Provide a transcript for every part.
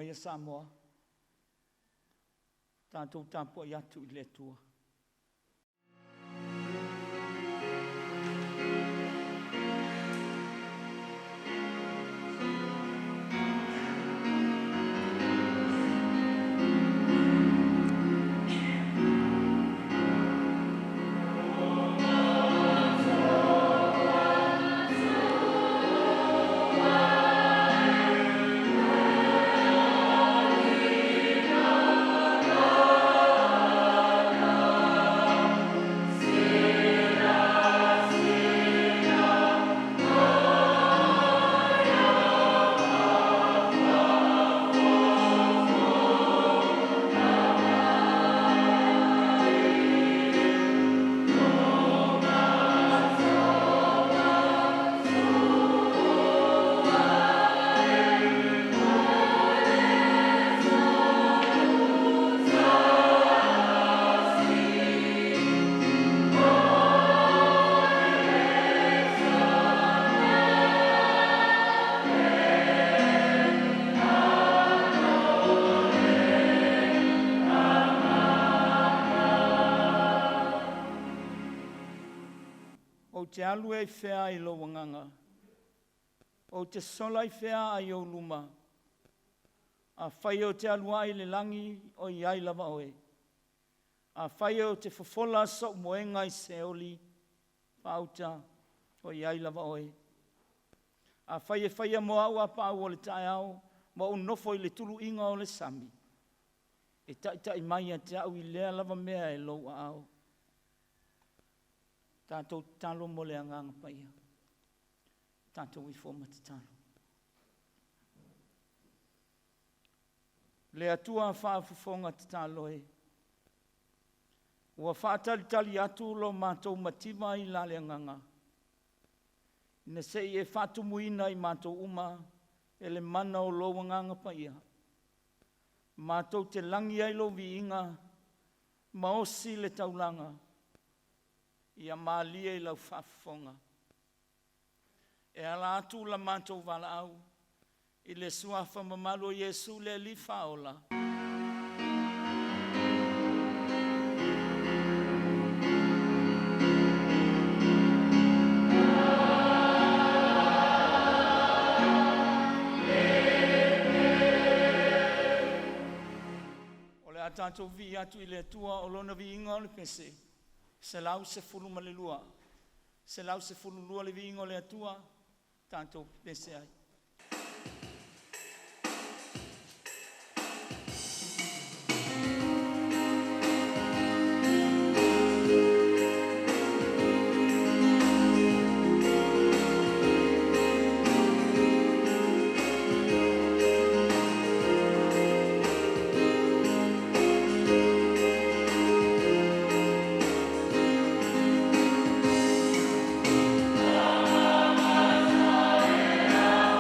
mai a Samoa. Tātou tāpua i atu i le tua. O te alu e whea i lo wanganga. O te sola i whea ai o luma. A whai o te alua i le langi o i ai lava oe. A whai o te whafola so moenga i se oli whauta o i ai lava oe. A whai moa ua pāu o le tae au, ma o nofo i le tulu inga o le sami. E tai mai a te au i lea lava mea e lo au. Tātou talo mo le anganga paia. Tātou i fōma te talo. Le atua whaafufonga te talo e. Ua whaatalitali atu lo mātou matima i la le anganga. Ina se e whaatumuina i mātou uma e le mana o lo anganga paia. Mātou te langi ai lo vi inga, maosi le taulanga. Ia maalia i lau whaafonga. E ala atu la mātou wala au, i le suafa mamalo Iesu le li whaola. O le atatou vi atu i le tua o lona vi inga o le pese. Se lau se fulu ma le lua. Se lau se fulu lua le vingo le atua, tanto pese ai. Yeah.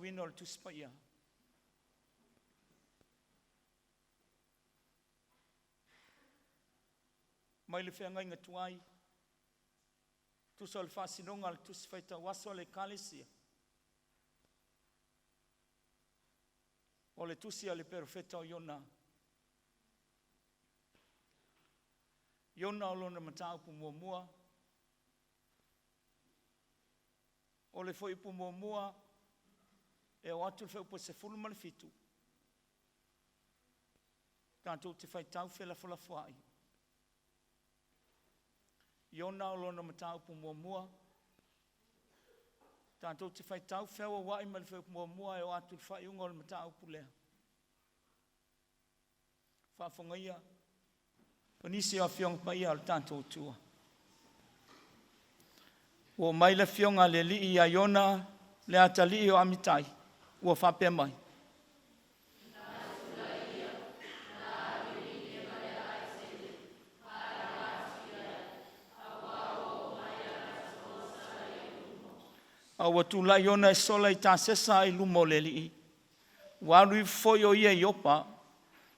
wino le tuspa ia. Mai le whenga inga tuai, tusa le whasinonga le tusfaita waso le kalesia. O le tusia le perfeta o Iona. Iona o lona mataupu mua. O le foi pu mua e o atu feu po se fulu ma le fitu. Tātou te whai tau whela whalafuai. Iona o lona mataupu mua. Tātou te whai tau whewa wai ma le feu mua e o atu whai unga o le mataupu lea. Whaafongaia. Panisi o whionga pa ia o le tātou tua. O mai le whionga le li a Iona le ata li o amitai. Ua whapea mai. Aua tula Iona e sola I tā sesa I lumo le li. Walu I foi o ia I opa.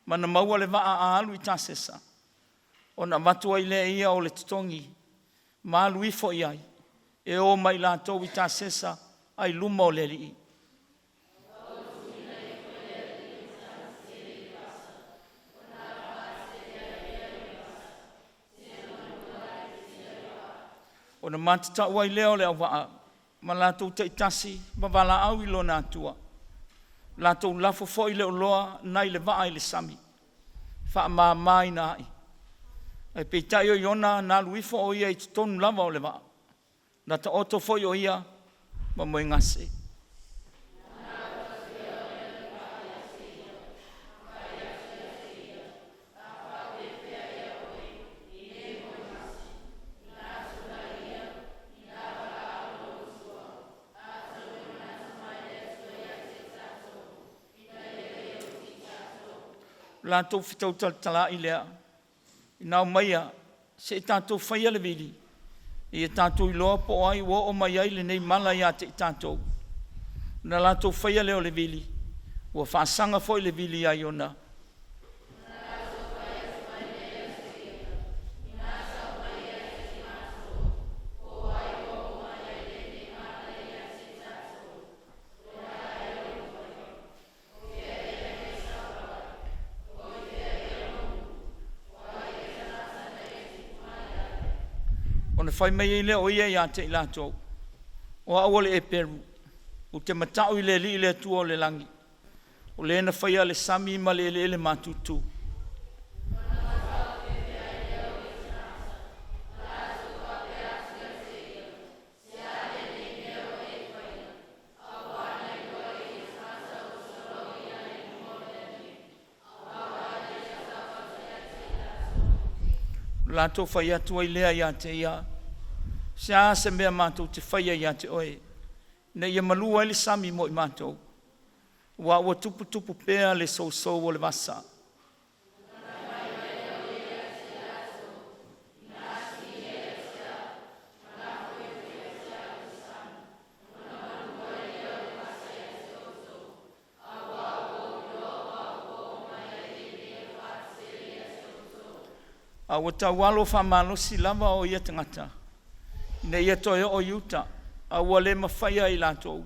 Mana maua le waa a alu I tā sesa. O na matua I le ia o le tutongi. Ma alu I foi ai. E o mai la tau I tā sesa ai lumo le li. O na matata wai leo le awaa. Ma la tau te itasi, ma wala au I lona atua. La tau lafo fo I le oloa, nai le waa I le sami. Wha maa mai na ai. E peitai o Iona, na luifo o ia I tonu lava o le waa. Na ta oto fo I o ia, ma moe ngase. La tau fitau tala I lea. I nau maia, se I tātou whaia le vili. I tātou I loa po ai, wo o mai ai le nei mala ia te I tātou. Na la tau whaia leo le vili. Wa whaasanga foi le vili a Iona. O na whai mai le o ia ia te I lātou. O awale e peru. O te matau I le li le tua o le langi. O le ena whaia le sami ma le ele matutu. Lātou whaia tua I lea ia te ia. Sia se mea mātou te whaia ia te oe. Ne ia malua le sami mo I mātou. Wa ua tupu pēa le sou o le vasa. A ua taualo whamalosi lava o ia tangata. Ne ia toi o Utah. A ua le mawhaia I lātou.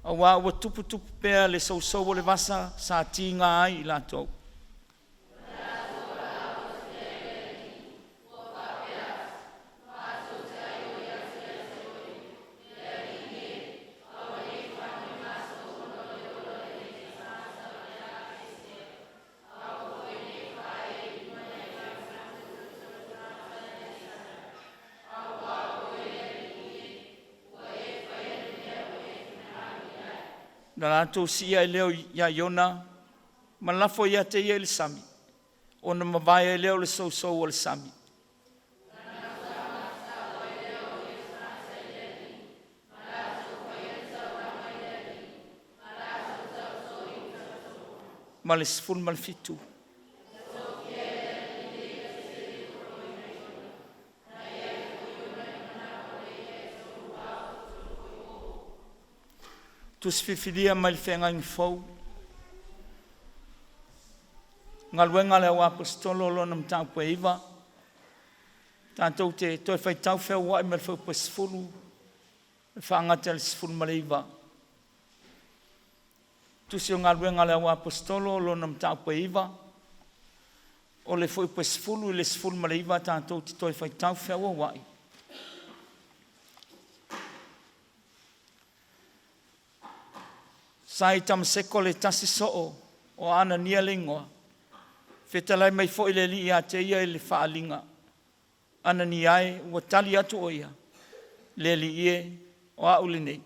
A ua tupu pēa le sou o le vasa sa tinga ai I lātou. Na rātou si ia I leo ia Iona, ma lafo ia te ia le sami. O na mawai I leo le sou o le sami. Ma le sifun ma le fitu. tusfifidia mai le whenga ngifou. Ngaluenga le o apostolo lo nam tau pe iwa. Tātou te toi whai tau whea wai me le whau pe sifuru. Le whaangata le sifuru ma le iwa. Tusi o ngaluenga le o apostolo lo nam tau pe iwa. O le whau pe sifuru le sifuru ma le iwa tātou te toi whai tau whea wai. Sai tamaseko le tasi soo o ana nia lingoa. Whetalai mai fo ile li ia te ia le whaalinga. Ana ni ai ua tali atu o ia. Le li ie o a uli nei.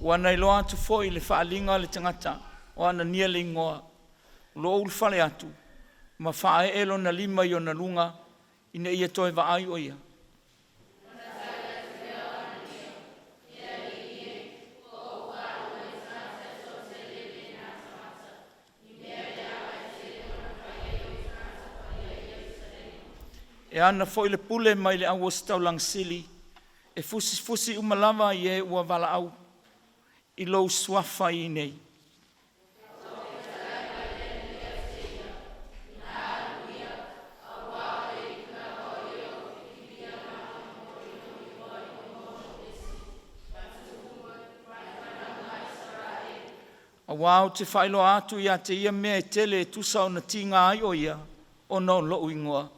Ua nei loa atu fo i le whaalinga le tangata o ana nia le ingoa. Lo ulu whale atu. Ma whae elo na lima i o na lunga ina ia toi vaai o ia. E ana fo i le pule mai le au o stau lang sili. E fusi umalava i e ua vala au. I lou swafa i nei. A wao te whailo atu ia te ia mea e tele e tusa o na tinga ai o ia o no lo ingoa.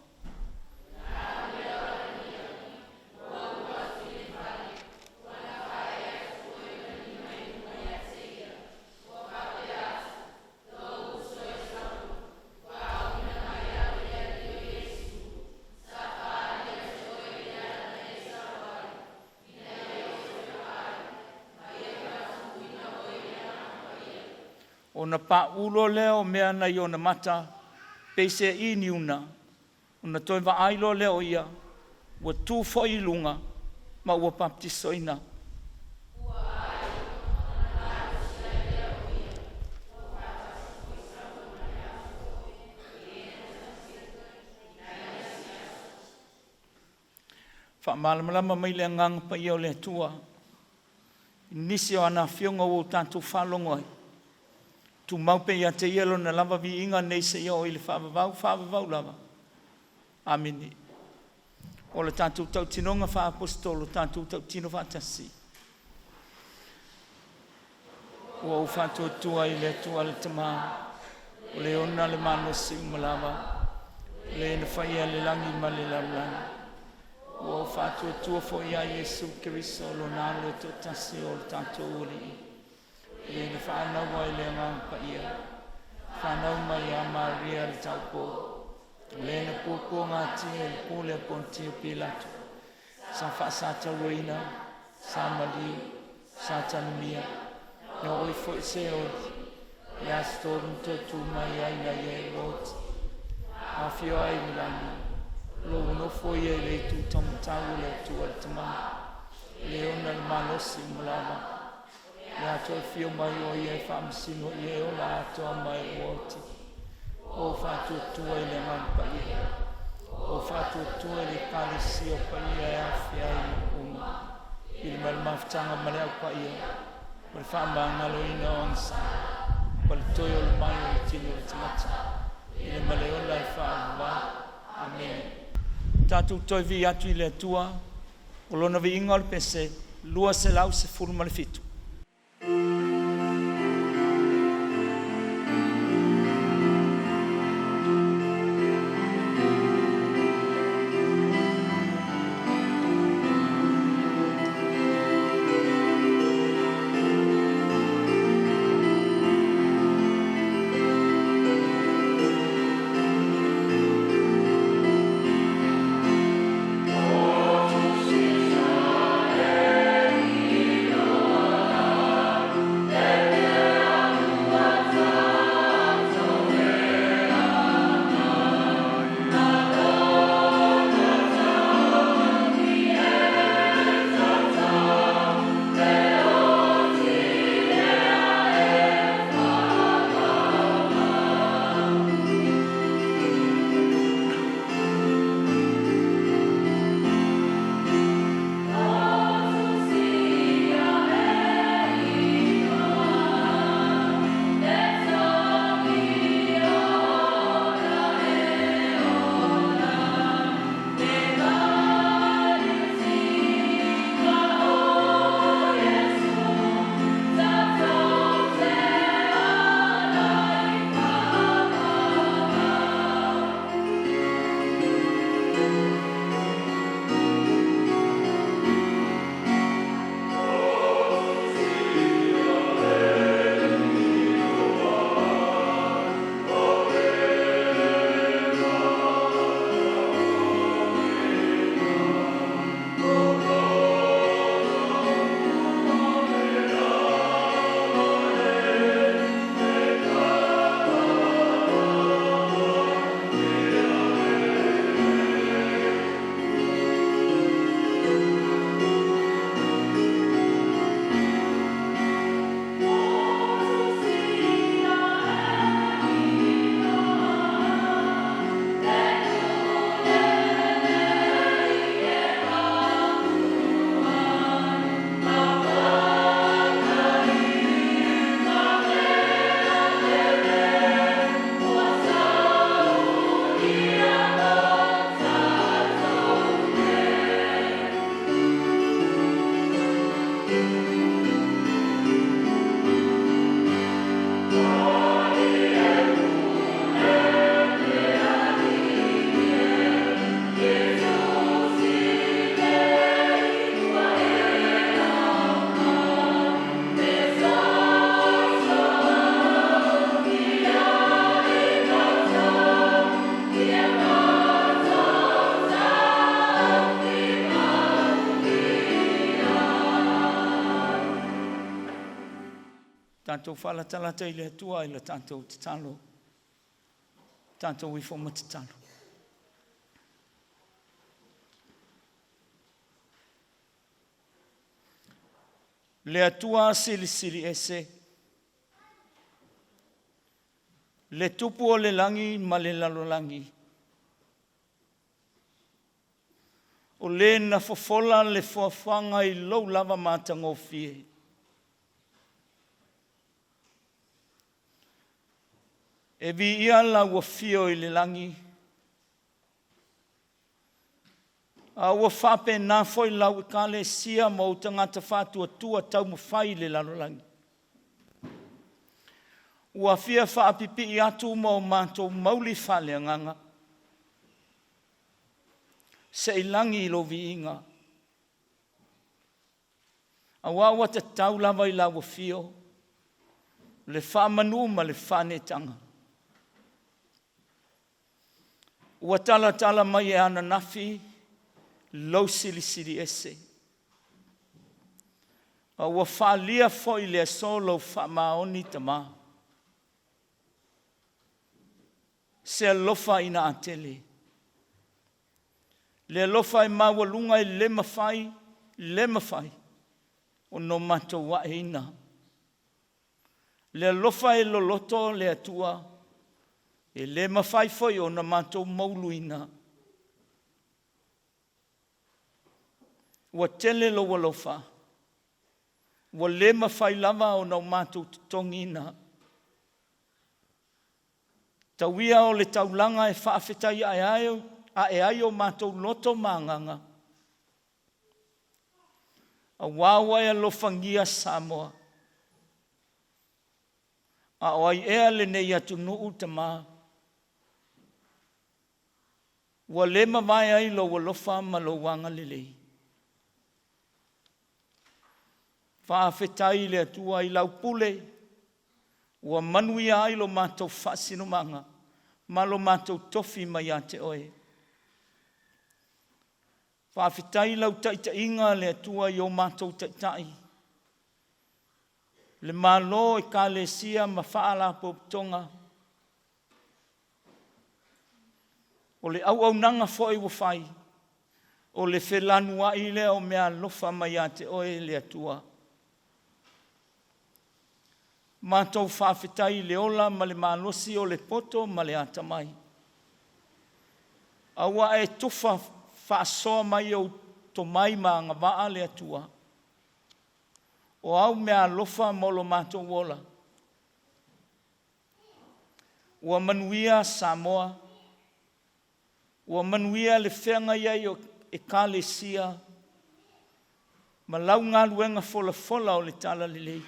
O na pa ulo leo mea na i o na mata, peise i ni una. O na toi wa ailo leo ia, ua tū fo i lunga, ma ua baptiso ina. Wha malamalama mai le ngang pa i o le tua. Nisi o ana fionga o tātou whalongoi. Tu maupe ia te ielo na lava vi inga nei se ia o ili whaavavau lava. Amini. O le tātou tau tinonga wha apostolo, tātou tau tino wha tasi. Ua u whātua tua i le tua le tama. O le ona le mano si umalava. Le na whaia le langi ma le lalani. Ua u whātua tua fo ia Yesu Kiriso lo nalo e to tasi o le tātou uri. Le na whanau ai le ngang pa ia. Whanau mai a Maria le taupo. Le na pōpō ngā tia le pōle ponti o Pilato. Sa whaasata roina, sa mali, sa tanumia. Na oi fo i se odi. Ia storum totu mai ai na ie roti. A fio ai milani. Lo uno fo i e le tu tamutau le tu al tamana. Le ona le malosi mulava. Ia toi fio mai o ie whaamisino ie o la atoa mai uoti. O whātua tua i le mampa ia. O whātua tua i le kalisi o pa ia e awhia i le uma. I le mele mawhtanga male au pa ia. O le whaamangalo ina o ansa. O le toi o le mai o le tino le tamata. I le mele o lai whaamwa. Amen. Tātou toi vi atu i le tua. O lona vi inga o le pese. Lua se lau se furu ma le fitu. tātou whalatalata i le atua i le tātou te talo. Tātou i whoma te talo. Le atua sili ese. Le tupu o le langi ma le lalolangi. O le na fofola le fuafanga i lou lava matangofie. E vi ia la ua fio i le langi. A ua whape nā foi lau i kale sia mo o tangata whātua tua tau mo whai le lalolangi. Ua fia whaapipi i atu mo mātou mauli whale nganga. Se i langi i lo vi inga. A wawa te tau lava i la ua fio. Le whaamanu ma le whanetanga. Ua tala mai e ana nafi. Lau sili ese. A ua whaalia foi le so lau whaamaoni tama. Se alofa ina atele. Le alofa i mawalunga i le mawhai. O no mato wa ina. Le alofa i loloto le atua. E le mawhai foi o no mato mauluina. Ua tele lo walofa. Ua le mawhai lava o no mato tongina. Tauia o le taulanga e whaafetai a e ai o mātou loto mānganga. A wawa e alofangia Samoa. A oai ea le nei atu nuu tama. Ua le mawai ai lo walofa ma lo wanga lelei. Whaafetai le atua i lau pule. Ua manuia ai lo mātou whaasino manga. Ma lo mātou tofi mai a te oe. Whaafetai lau taitainga le atua i o mātou taitai. Le malo e ka le sia ma whaala poptonga. O le au nanga foi wa whai. O le whelanua i le o mea lofa mai a te oe le atua. Mātou whaafetai le ola ma le malosi o le poto ma le atamai. Aua e tufa whaasoa mai o to mai ma ngā waa le atua. O au mea lofa molo mātou wola. Ua manuia Samoa. Ua manuia le whenga iai o e kale sia. Ma lau ngā luenga fola o le tala lelei.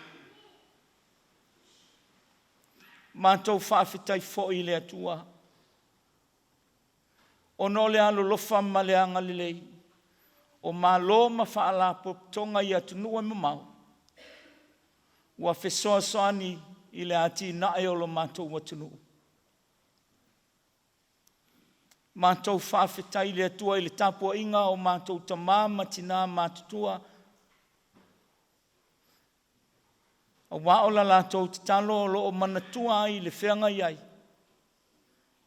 Mātou whaafetai fo'i le atua. O no le alo lofa ma le anga lelei. O malo ma whaala poptonga i atu nua mamau. Ua whesoa soani i le ati nae o lo mātou watunu. Mātou whaafetai le atua i le tapua inga o mātou tamā matina mātutua. A waola lātou te talo o loo manatua ai le whenga iai.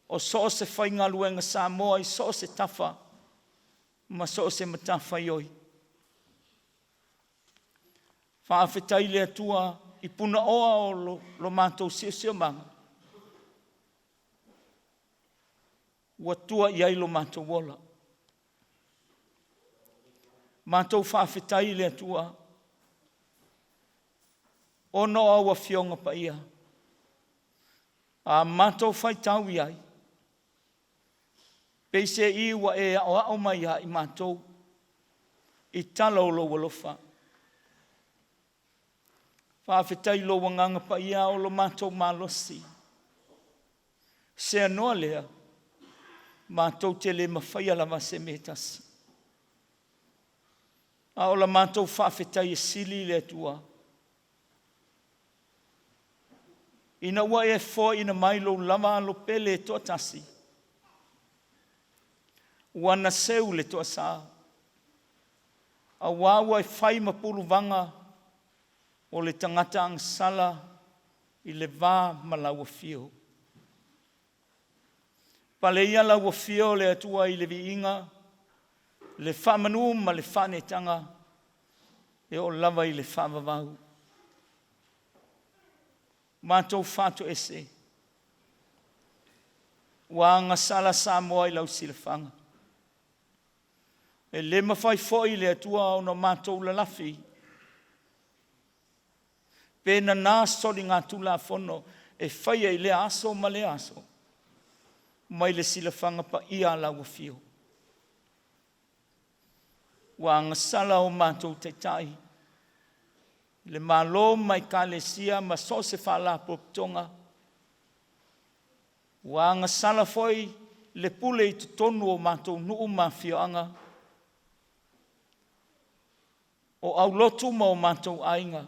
O so se whainga luenga Samoa i so se tafa. Ma so se matafa ioi. Whaafetai le atua i puna oa o lo mātou sio manga. Ua tua iai lo mātou wola. Mātou whaafetai le atua. Ono aua fionga pa ia. A mātou whai tau iai. Peise i wa e o mai ia i mātou. I tala o lo walofa. Whaafetai lo wanganga pa ia o lo mātou malosi. Se anoa lea. Mātou te le mawhai alama se metasi. A o la mātou whaafetai e sili le tua. Ina ua e fo ina mai lo lama lo pele toa tasi. Ua na seu le toa saa. A wawa e whai mapulu vanga o le tangata ang sala I le vā ma laua fio. Pale ia laua fio le atua I le viinga, le whamanu ma le whanetanga, e o lava I le whamavau. Mātou whātu ese. Wanga sala Samoa I lau silafanga. E le mawhai foi le atua o na mātou lalafi. Pena nā sori ngā tula whono e whaia I le aso ma le aso. Mai le silafanga pa ia laua fio. Wanga sala o mātou te tai. Le malo mai ka le sia ma so se whala poptonga. Wanga sala foi le pule I tonu o mātou nuu mawhioanga. O au lotu ma o mātou ainga.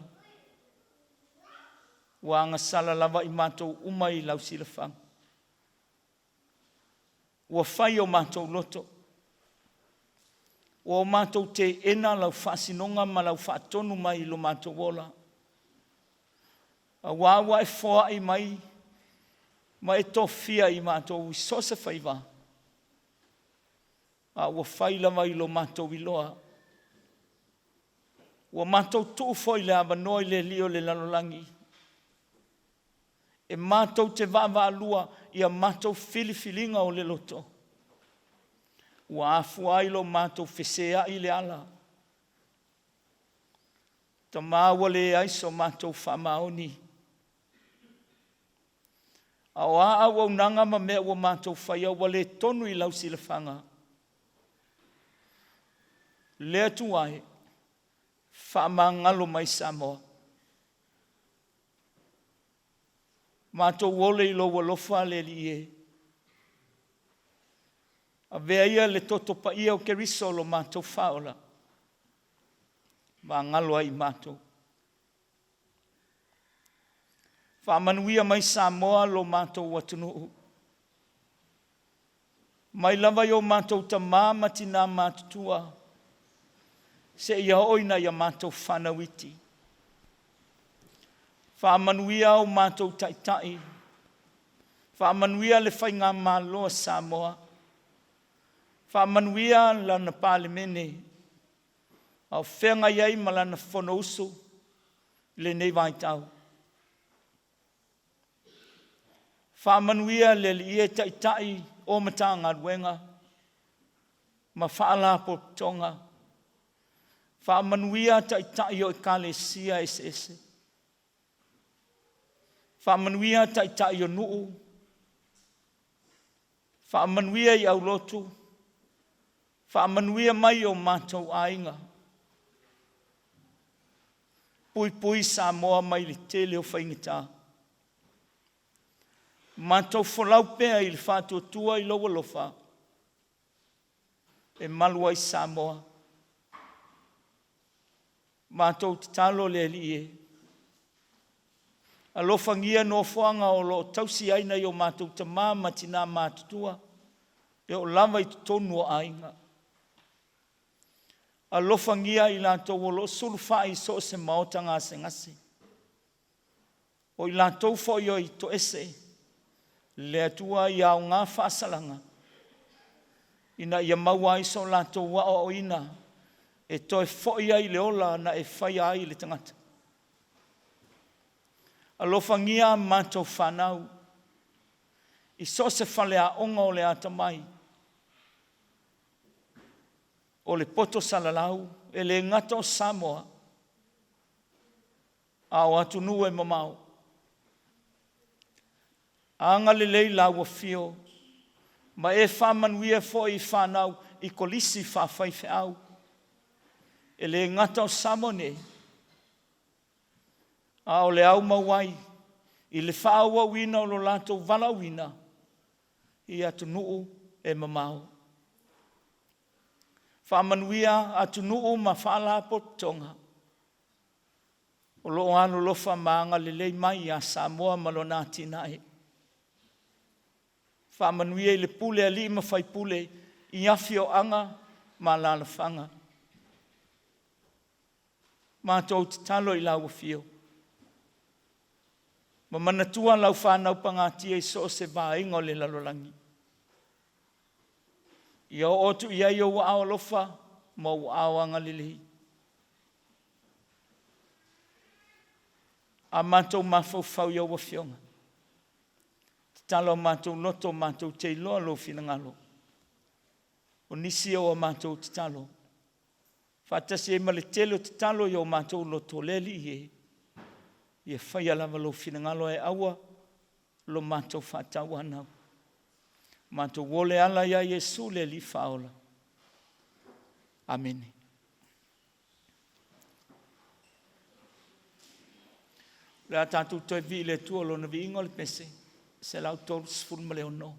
Wanga sala lava I mātou umai lau silafanga. Ua whai o mātou loto. O mātou te ena lau whaasinonga ma lau whaatonu mai lo mātou wola. A wāwa e whoa I mai, ma e tofia I mātou I sosa whaiva. A ua whai lava I lo mātou I loa. Ua mātou tuu foi le awanoi le lio le lalolangi. E mātou te wawa alua I a mātou filifilinga o le loto. Ua afua I lo mātou whesea I le ala. Ta māua le aiso mātou whamaoni. A o a au nanga ma mea ua mātou whaia ua le tonu I lau silafanga. Le atu ai, whamangalo mai Samoa. Mātou wole I lo walofa le li e. A vea ia le toto pa ia o keriso lo mātou whaola. Mā ngalo ai mātou. Whamanuia mai Samoa lo mātou watunuu. Mai lava yo mātou ta māmati nā mātutua. Se ia oina ia mātou whanawiti. Whamanuia o mātou taitai. Whamanuia le whainga māloa Samoa. Whamanuia lana pālemene. Au whenga iei ma lana whono usu. Le nei vai tau. Whamanuia le li e taitai o matanga ruenga. Ma whaala po tonga. Whamanuia taitai o ekalesia ese. Whamanuia taitai o nuu. Whamanuia I au lotu. Whamanuia mai o mātou ainga. Pui Samoa mai le tele o whaingita. Mātou wholau pēa I le whātua tua I loa lofa. E malua I Samoa. Mātou te talo le li e. A lofangia no whanga o lo tausi aina I o mātou te māmati nā mātutua. E o lava I tonu o ainga. A lofangia I lātou o lo sulwhai so se maotanga se ngasi. O I lātou whoi I to ese. Le atua I au ngā whaasalanga. Ina ia maua I so lātou wa o ina. E toi whoi ai le ola na e whai ai le tangata. A lofangia mātou whanau. I so se whale a onga o le atamai. O le poto salalau, e le ngata o Samoa. A o atu nu e mamau. Anga le lei lau a fio. Ma e whamanuia fo I whanau I kolisi whawhai whiau. E le ngata o Samoa ne. A o le au mawai. I le whaaua wina o lo lato vala wina. I atu nuu e mamau. Whamanuia atu nuu ma whaala potonga. O lo anu lofa maanga le lei mai a Samoa malonati nai. Whamanuia I le pule a li ma whai pule I afio anga ma lalawhanga. Mātou te talo I lau fio. Ma manatua lau whanau pangatia I so se vainga o le lalolangi. Ia o otu ia I o wa lofa, ma wa anga lilihi. A mātou mawhau ia wa whionga. Talo mātou loto mātou te iloa lo finangalo. O nisi o mātou te talo. Whatasi e male telo te talo i o mātou loto leli i e. Ia whai alawa lo finangalo e awa lo mātou whatau anau. Mātou wole ala ia Yesu le li whaola. Amen. Lea tātou toi vi le tua lo na vi ingo le pese. Se lau tolu sifuru ma leo no.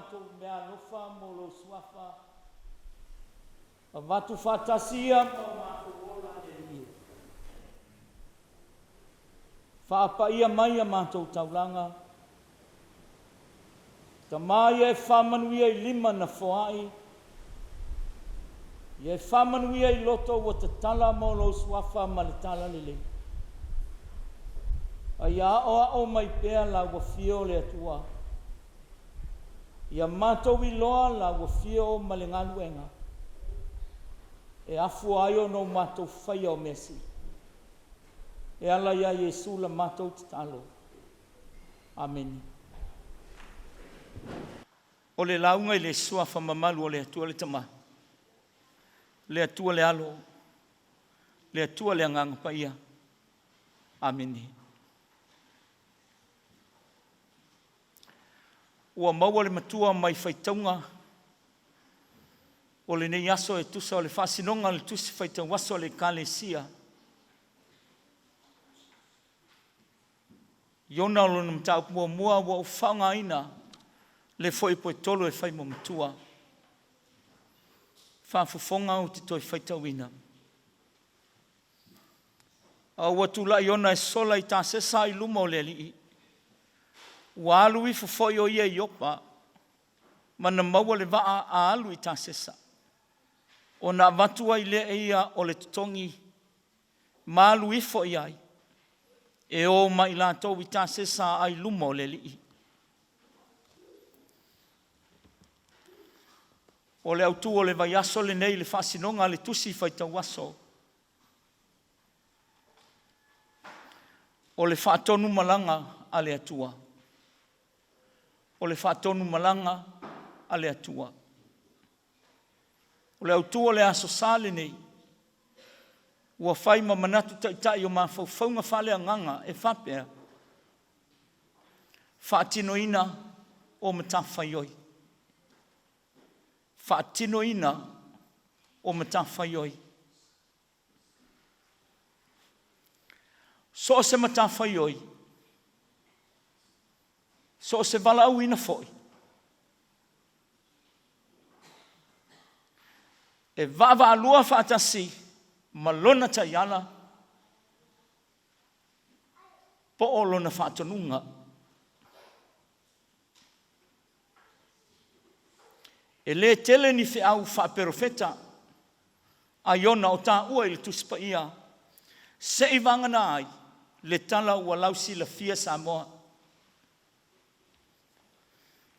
mātou mea lofa mo lo suafa. A watu whatasia mo mātou ola e ia. Whaapaia mai a mātou taulanga. Ta mai e whamanuia I lima na whoai. Ia e whamanuia I loto o te tala mo lo suafa ma le tala lele. A ia o mai pēr la wafio le atua. Ia mātou I loa la wafio ma le ngaluenga. E afu ai o no mātou whaia o mesi. E ala ia Iesu la mātou te talo. Amen. O le launga I le suafa mamalu o le atua le tama. Le atua le alo. Le atua le anganga paia. Amen. Ua maua le matua mai whaitaunga. O le nei aso e tusa o le whasinonga le tusi whaitau waso le kalesia. Iona o lona mtau mua wa ufanga ina le foi po tolo e whai mo matua. Whafufonga o te toi whaitau ina. A watula iona e sola I ta sesa I luma o le alii. Ua alu I fufoi o ia I opa. Mana maua le waa a alu I ta sesa. O na watua I le eia o le tutongi. Ma alu I fo iai. E o mai la tau I ta sesa ai luma o le alii. O le autu o le vaiaso le nei le whasinonga le tusi whaitau waso. O le whaatonu malanga a le atua. O le whaatonu malanga a le atua. O le autu o le aso sale nei. Ua whai ma manatu taitai o mawhauwhaunga whale anganga e whapea. Whaatinoina o matawhaioi. Whaatinoina o matawhaioi. So se matawhaioi. So se walau ina foi. E wawa alua whaatasi malona taiana po o lona whaatonunga. E le tele ni fe au whaaperofeta a iona o tā ua I le tuspa ia se I vangana ai le tala ua lausi la fia Samoa.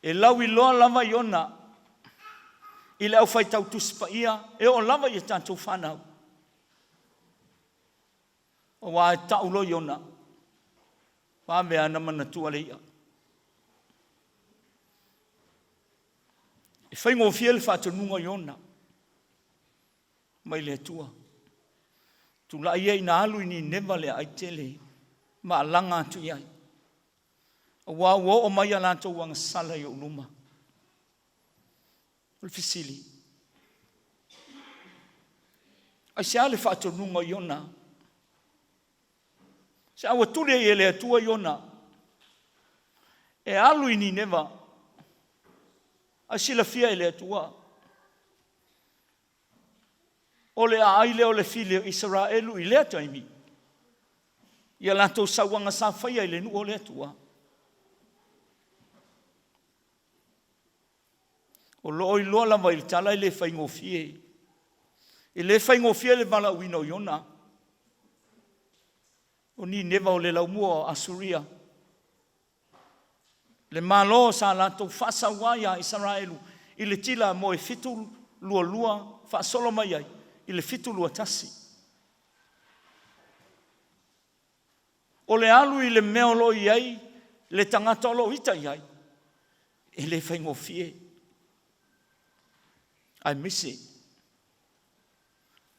E lau I loa lava iona I le au whaitau tuspa ia e o lava I tātou whanau. O wā e taulo iona wā mea na manatua le ia. E whaingo fia le whaatonunga iona mai le atua. Tu la ia ina alu ni neva le aitele ma alanga atu iai. A wā ua o mai alato wanga sala I o luma. O le fisili. Ai se ale whaatonunga iona. Se awa tule I le atua iona. E alu ni neva. A sila fia I le atua. O le aile o le file Israelu I le ataimi. Ia lato sawanga sa whaia I le nu o le atua. O loo I loa lava I le tala I le whaingofie. I le whaingofie le vala uino iona. O ni neva o le laumua o Asuria. Le malo sa lato whasa waia Israelu. I le tila mo e fitu lua whaasolo mai ai. I le fitu lua tasi. O le alu I le meolo iai. Le tangata lo ita iai. E le whaingofie. Ai misi.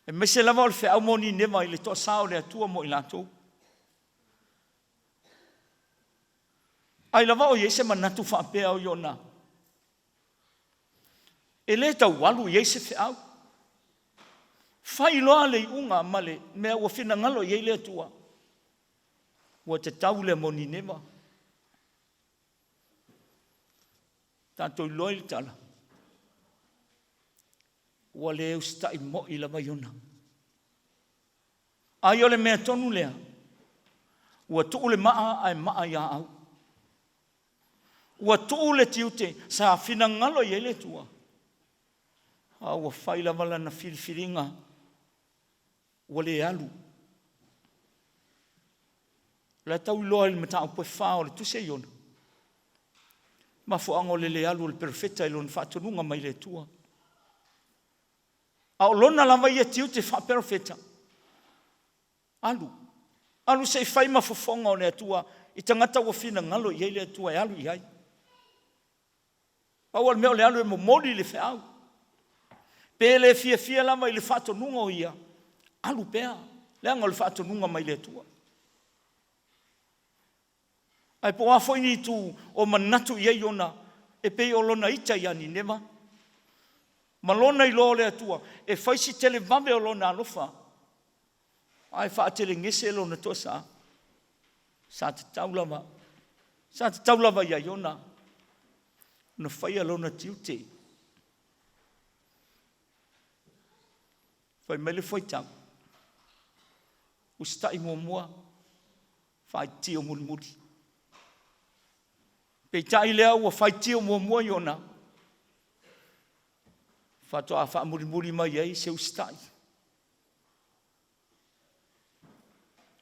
E misi lava o le whea mo ni neva I le toa sao le atua mo I lato. Ai lava o Iese manatu whaapea o iona. E le tau walu Iese whiau. Whai loa le unga male mea ua whina ngalo Iei le atua. Ua te tau le moni nema. Tātou I loa I le tala. Ua le ustai mo I lava iona. Ai o le mea tonu lea. Ua tuu le maa ai maa ia au. Ua tuu le tiute sa fina ngalo I le tua. Ua whai lava lana whiriwhiringa. Ua le alu. Le tau loa I le mata au poe whao le tuse iona. Ma fuanga o le alu le perfeta I lona whaatonunga mai le tua. Au lona lava ia tiute wha perfeta. Alu. Alu se whai mafofonga o le atua. I tangata ua fina ngalo I le atua e alu I hai. Pau al meo le alu e mo mori le whaau. Pele fia lava I le whaatonunga o ia. Alu pea. Leanga o le whaatonunga mai le atua. Ai po a foi ni tu o manatu ia iona e pe o lona ita ia ni nema. Malona I lo le atua e faisi tele vame o lona alofa. Ai fa tele ngese lona tosa. Sa te taulava. Sa te taulava ia iona. Na faia lona tiute. Fai mele foi tau. Ustai mua. Fai tio mulmuri. Pei tai lea ua whai tio mua iona. Whatoa wha muri mai ei se ustai.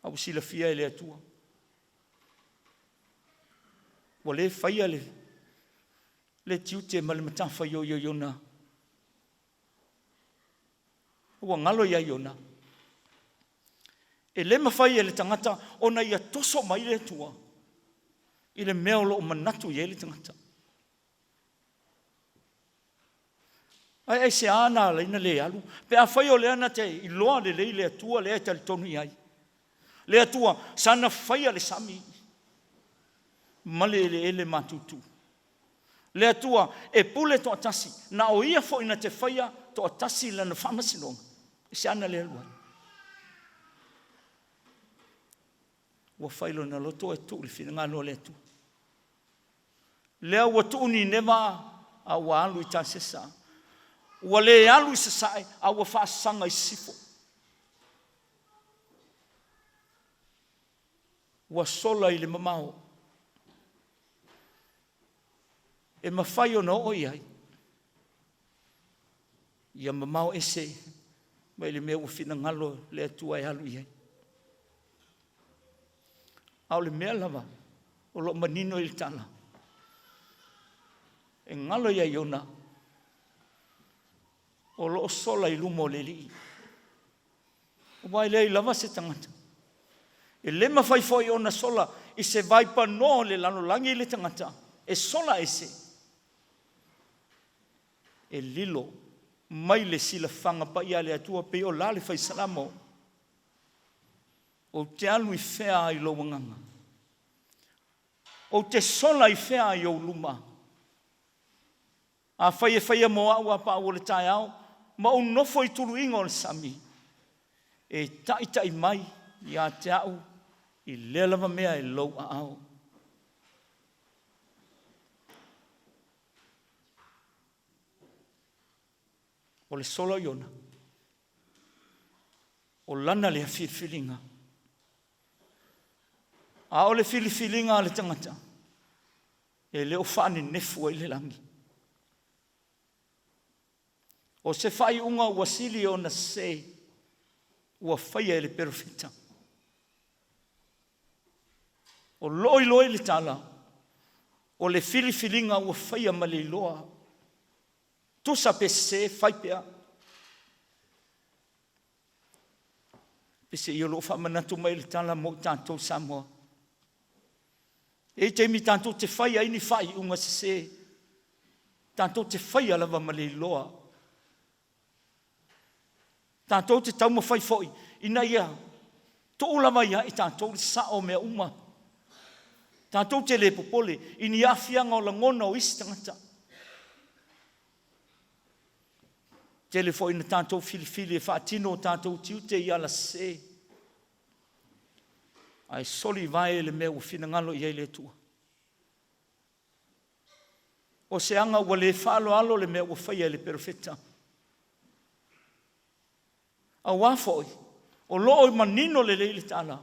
Au sila fia lea tua. Wa le whaia le tiute ma le matafa iona. Ua ngalo ia iona. E le mawhai le tangata ona ia toso mai le tua. I le mea lo o manatu I le tangata. Ai se ana la ina le alu. Pe a whai o le ana te I loa le atua le te tonu I ai. Le atua sana whai le sami. Male le matutu. Le atua e pule to atasi. Na o ia fo ina te whaia to atasi lana whamasinonga. Se ana le alua. Ua whailo na loto e tu le whina ngano le tu. Lea ua tu ni neva a ua alu I tasesa. Ua le alu I sasai a ua whaasanga I sifo. Ua sola I le mamao. E mawhai o na o iai. Ia mamao ese. Mai le mea ua whina ngalo le atua e alu iai. Au le mea lava. O lo manino I tala. E ngalo ia iona. O lo sola I lumo le li. O mai le lava se tangata. E le mawhai foi ona sola. I se vaipa no le lano langi le tangata. E sola ese. E lilo. Mai le sila whanga pa ia le atua pe o la le whai salamo. O te alu I whea I lo wanganga. O te sola I whea I o luma. A whaia mo aua pa o le tai au. Ma o nofo I turu ingo le sami. E tai mai I a te au. I le lava mea e lou a au. O le sola iona. O lana le whirwhiringa. A o le whirwhiringa le tangata. E leo whane nefu I le langi. O se whai unga ua sili o na se. Ua whaia le perfeta. O loi le tala. O le whirwhiringa ua whaia ma le loa. Tusa pe se whai pea. Pese I o lo whamanatu mai le tala mo tātou Samoa. E te mi tātou te whaia ini whai unga se. Tātou te whaia lava ma le loa. Tātou te tauma whai foi. Ina ia. Tō lava ia I tātou le sao mea uma. Tātou te le popole. Ini afianga o la ngona o isi tangata. Tele foi na tātou filifili e whaatino tātou tiute I ala se. Ai soli vai le mea o whina ngalo I le tua. o se anga ua le whaaloalo le mea ua whaia le perofeta. A wafoi, o loo I manino le leile tala.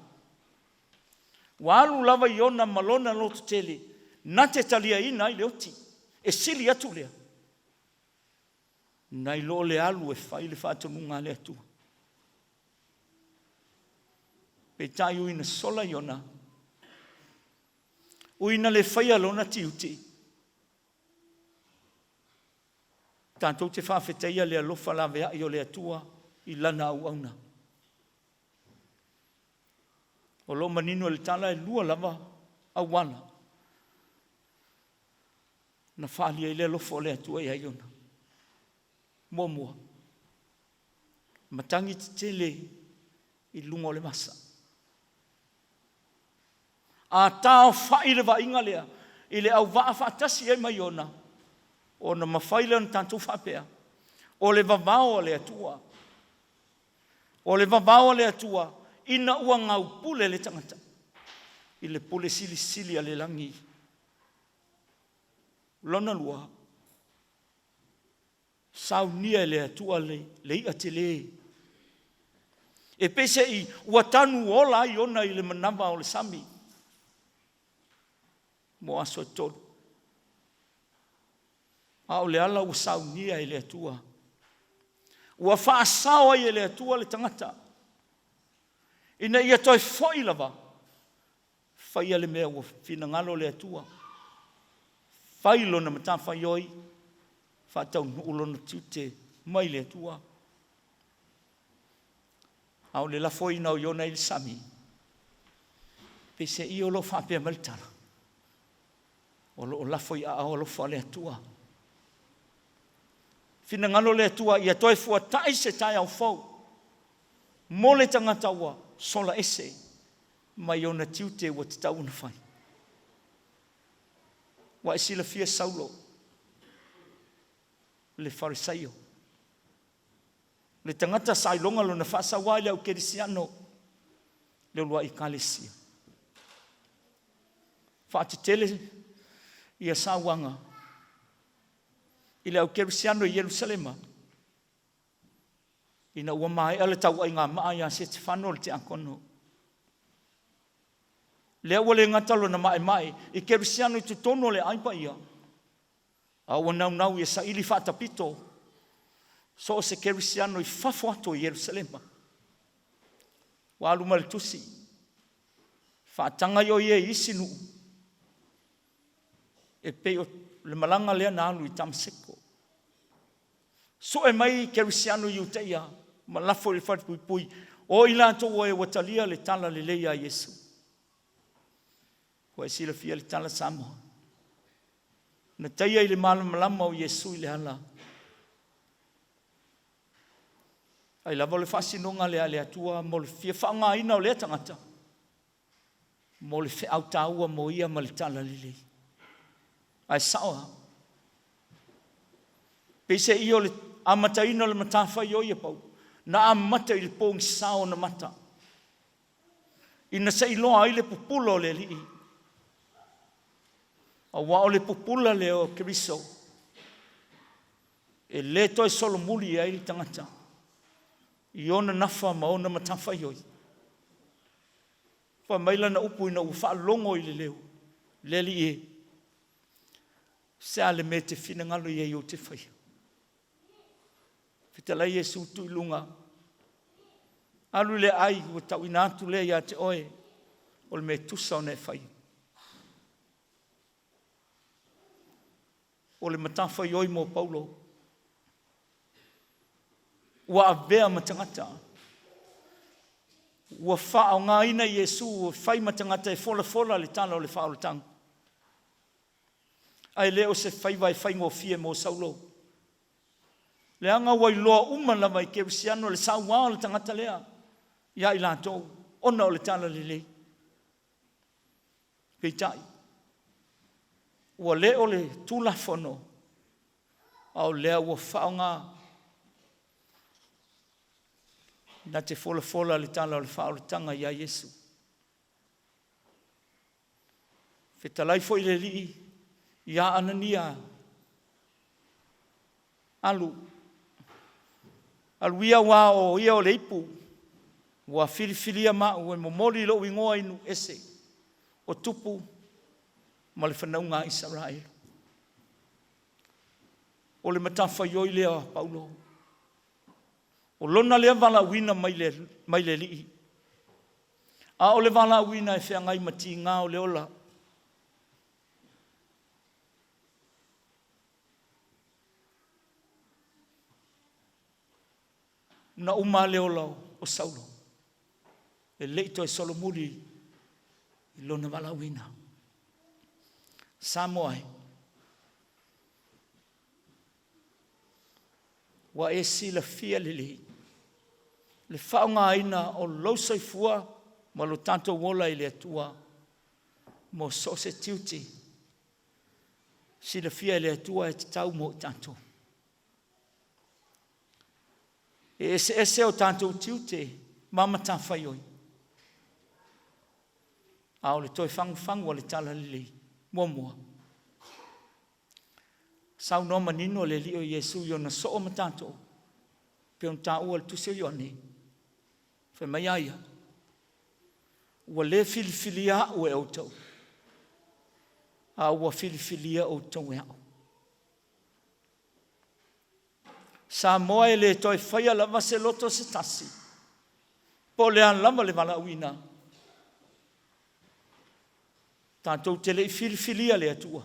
Walu lava iona malona lotu tele, na te talia ina I le oti, e sili atu lea. Nai loo le alu e whai le whaatonunga le atua. Pe tai uina sola iona. Uina le whaia lona tiuti. Tātou te whawheteia le alofa la vea I o le atua I lana au auna. O lo manino le tala e lua lava au wana. Na whaalia I le alofa o le atua I aiona. Mua. Matangi te tele I lunga o le masa. A tau whai le wa inga lea. I le au waa whaatasi e mai ona. O na mawhaile na tātou whapea. O le vavao le atua. O le vavao le atua. Ina ua ngau pule le tangata. I le pule sili a le langi. Lona lua. Saunia le atua le ia te le. E pese I ua tanu ola I ona I le manava o le sami. Mo aso e tolu. A o le ala ua saunia I le atua. Ua whaasao I le atua le tangata. Ina ia toi foi lava. Whaia le mea ua finangalo le atua. Whailo na mata whaioi. Whatau nuulo na tute mai le atua. A o le la foi na o iona I le sami. Pese I o lo whapea malitara. O lo la foi a o lo wha le atua. Finangalo le atua ia toi fua tai se tai au fau. Mo le tangata ua sola ese. Mai ona tiute ua te tau na whai. Wa esi la fia Saulo. Le farisaio. Le tangata sailonga lo na whasa wai le au kerisiano. Le lua I kalesia. Whaatitele ia sawanga. I le au kerisiano I Yerusalema. Ina ua mai ala tau ai ngā maa ia se te whano le te akono. Lea ua le ngatalo na mai. I kerisiano I tutono le aipa ia. A ua nau ia sa ili whaatapito. So se kerisiano I whafuato I Yerusalema. Wa aluma le tusi. Whaatanga yo ia isinu. E peo le malanga lea na alu I Tamaseko. So e mai kerisiano I Uteia. Malafo le whatpui. O ila to e watalia le tala le leia Yesu. Ko e sila fia le tala Samoa. Na taia I le malama o Yesu I le hala. Ai lava le whasinonga le atua mo le fia whaanga ina o le tangata. Mo le whi au taua mo ia ma le tala le lei. Ai saoa. Pese I o le amata ina le matafa I o ia pau. Na amata I le pōngi sao na mata. Ina sa iloa I le pupulo le li. A wa o le pupula le o Keriso. E le toi solo muli ai le tangata. I ona nafa ma ona matafa I oi. Fa maila na upu ina ufa longo I le leo. Le li e. Se ale me te finangalo I e o te whai. Fitala Yesu tu ilunga. Alu le ai ua tau inatu le ia te oe. O le me tusa o ne whai. O le matafa I oi mo Paulo. Ua avea matangata. Ua wha o ngā ina Yesu ua whai matangata e fola le tala o le wha o le tang. Ai leo se whai vai whai ngō fie mo Saulo. Le anga wai loa uma lava I kerisiano le sau wā o le tangata lea. Ia I lātou. Ona o le tala le lei. Pei tai. Ua le o le tulafono. Au lea ua wha o ngā. Na te fola le tala o le wha o le tanga ia Yesu. Fetalai foi le li. Ia Anania. Alu ia wā o ia o leipu. Wa filifilia ma ue momoli lo ingoa inu ese. O tupu ma le whanaunga Israel. O le matafa yoi lea Paulo. O lona lea vala wina mai le lii. A o le vala wina e whea ngai mati ngā o le ola. Na uma le ola o Saulo. E leito e Solomuri i lona vala wina. Samoa wa e sila fia lili. Le whaunga aina o lausai fua ma lo tanto wola i le atua mo sose tiuti. Sila fia i le atua e te tau mo tanto. E ese o tanto tiuti mama tanwhaioi. A o le toi whangu o le tala lili. Mua. Sau no manino le lio Yesu yo na so o matanto. Pe un ta ua le tuse yo ni. Fe mai aia. Ua le filifilia ue au tau. A ua filifilia au tau e au. Samoa e le toi whaia lava se loto se tasi. Po le an lava le vala uina. Tātou te lei filifilia le atua.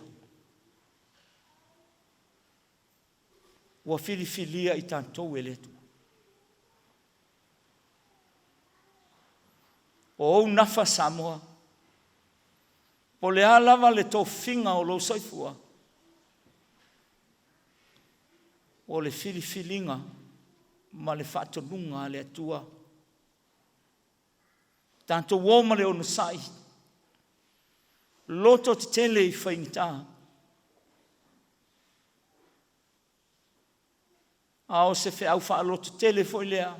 Ua filifilia i tātou e le atua. O au nafa Samoa. Po le alava le tō whinga o lo soifua. O le filifilinga ma le whatonunga le atua. Tātou woma le ono sai. Loto te tele i whaingita. A o se wha au wha loto tele fo lea.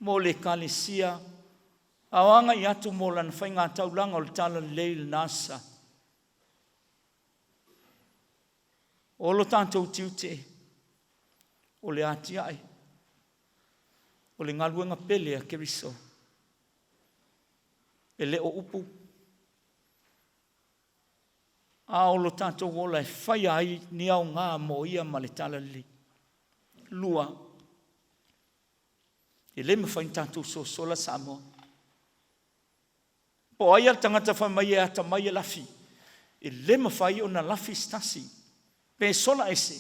Mo le kalesia. A o anga i atu mo lan whainga taulanga o le tala leil nasa. O lo tātou tiute. O le ati ai. O le ngaluenga pele a keriso. E le o upu. A o lo tātou wola e whai ai ni au ngā mo ia ma le tala li. Lua. E le me whain tātou so sola Samoa. Po aia tangata whai mai e ata mai e lafi. E le me whai o na lafi stasi. Pe sola ese.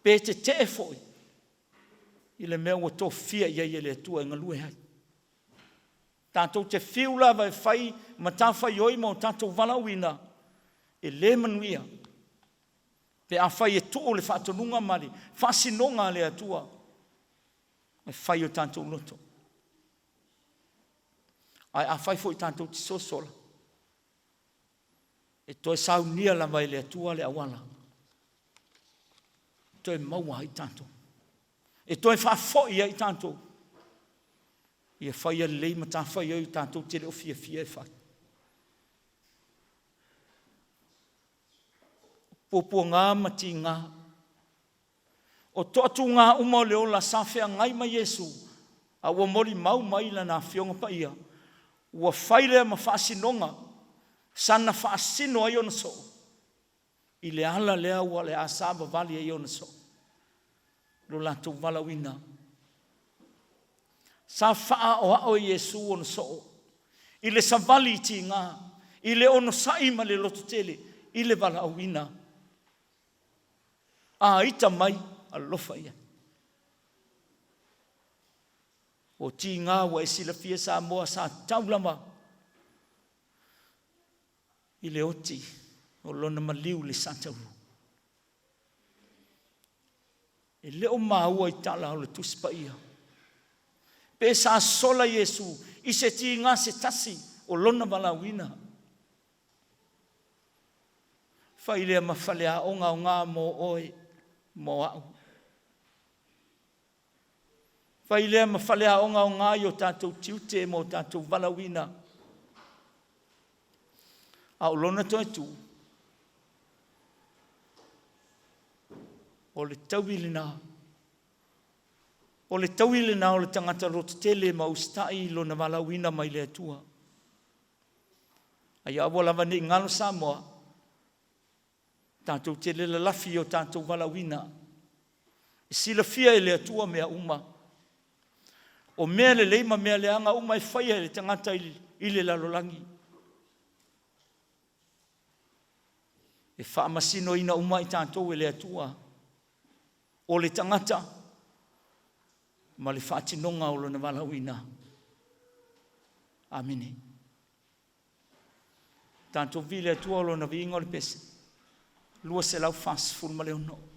Pe te te e foi. I le mea ua tō fia ia i le atua e ngalue hai. Tātou te whiula vai whai ma tā whai oi mo tātou walawina. E le manuia. Pe a whai e tō le whātonunga mari. Whasinonga le atua. E whai o tātou loto. Ai a whai fo i tātou ti sosola. E toi saunia la vai le atua le awala. Toi maua i tātou. E toi whaafoia i tātou. Ia whai a lei ma tā whai au i tātou te leo fia e whai. Pōpua ngā mati ngā. O toatu ngā uma o leo la sāwhea ngai ma Yesu. A ua mori mau mai la nā whionga pa ia. Ua whailea ma whaasinonga. Sana whaasino ai ona so. I le ala lea ua le asaba vali ai ona so. Lo lato walawina. Sa whaa o hao Yesu ona so. I le savali ti ngā. I le ono saima le loto tele. I le walawina. A ita mai a lofa ia. O ti ngā wa e sila fia Samoa sa taulama. I le oti o lona maliu le santauru. E leo maua i tala o le tuspa ia. Pe sa sola Yesu i se ti ngā se tasi o lona walawina. Whailea mawhalea o ngā mo oi. Mo au. Whailea mawhalea o ngā i o tātou tiute mo tātou walawina. A o lona toi tu. o le tauilina. O le tauilina o le tangata roto tele ma ustai lo na walawina mai le atua. Ai awa lava ni ngalo Samoa, tātou tele la lafi o tātou walawina. Sila fia le atua mea uma. O mea le leima mea le anga uma e whaia le tangata i le lalolangi. E whaamasino ina uma i tātou e le atua. O le tangata, ma le whaatinonga o lona walawina. Amine. Tātou vi le atua o lona viinga o le pese. Lua se lau fast full ma le ono.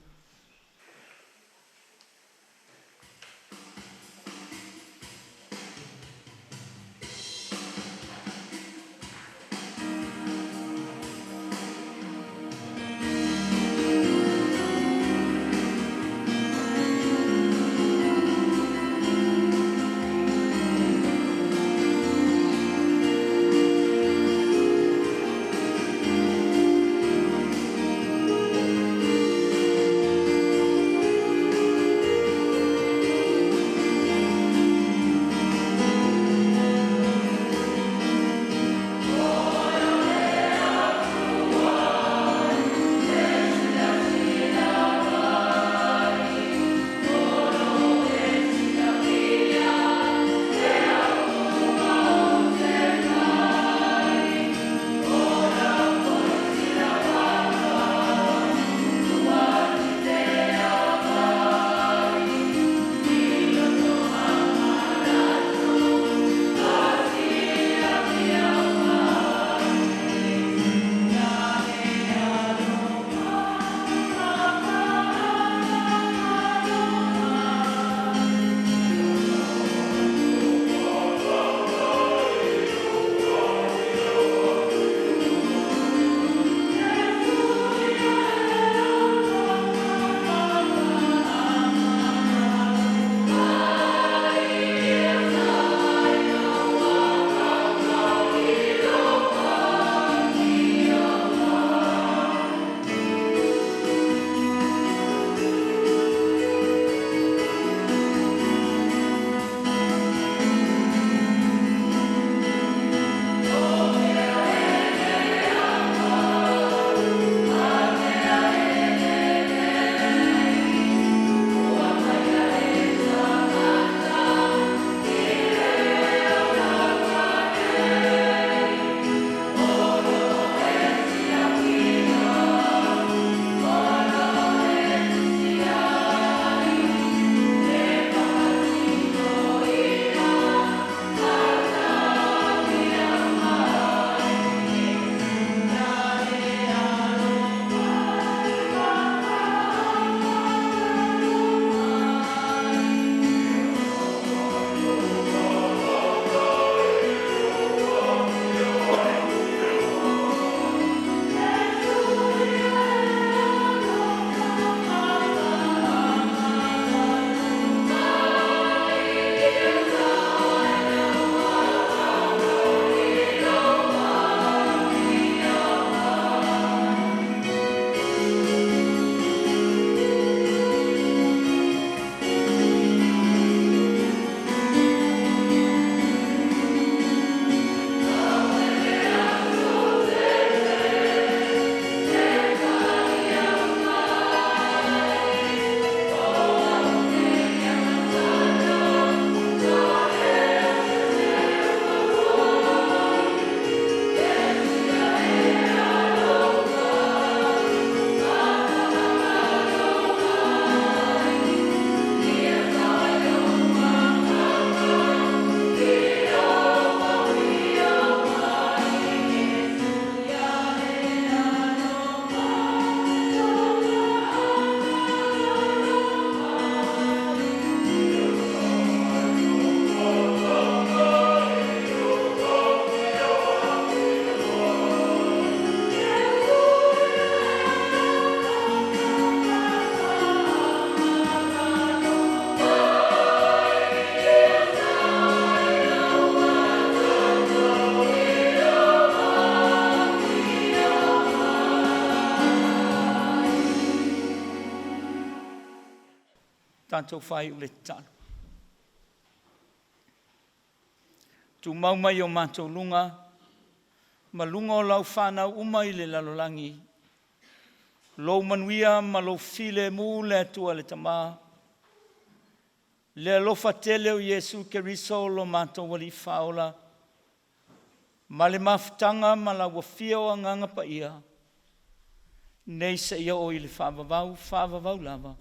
Tātou whai ule tālu. Tu maumai o mātou lunga, ma lunga o lau whānau umai le lalolangi. Lou manuia ma lou file mu le atua le tamā. Le alofa tele o Yesu Keriso lo mātou wali whaola. Ma le mafutanga ma la wafia o anganga pa ia. Nei sa ia o i le whaavavau lava.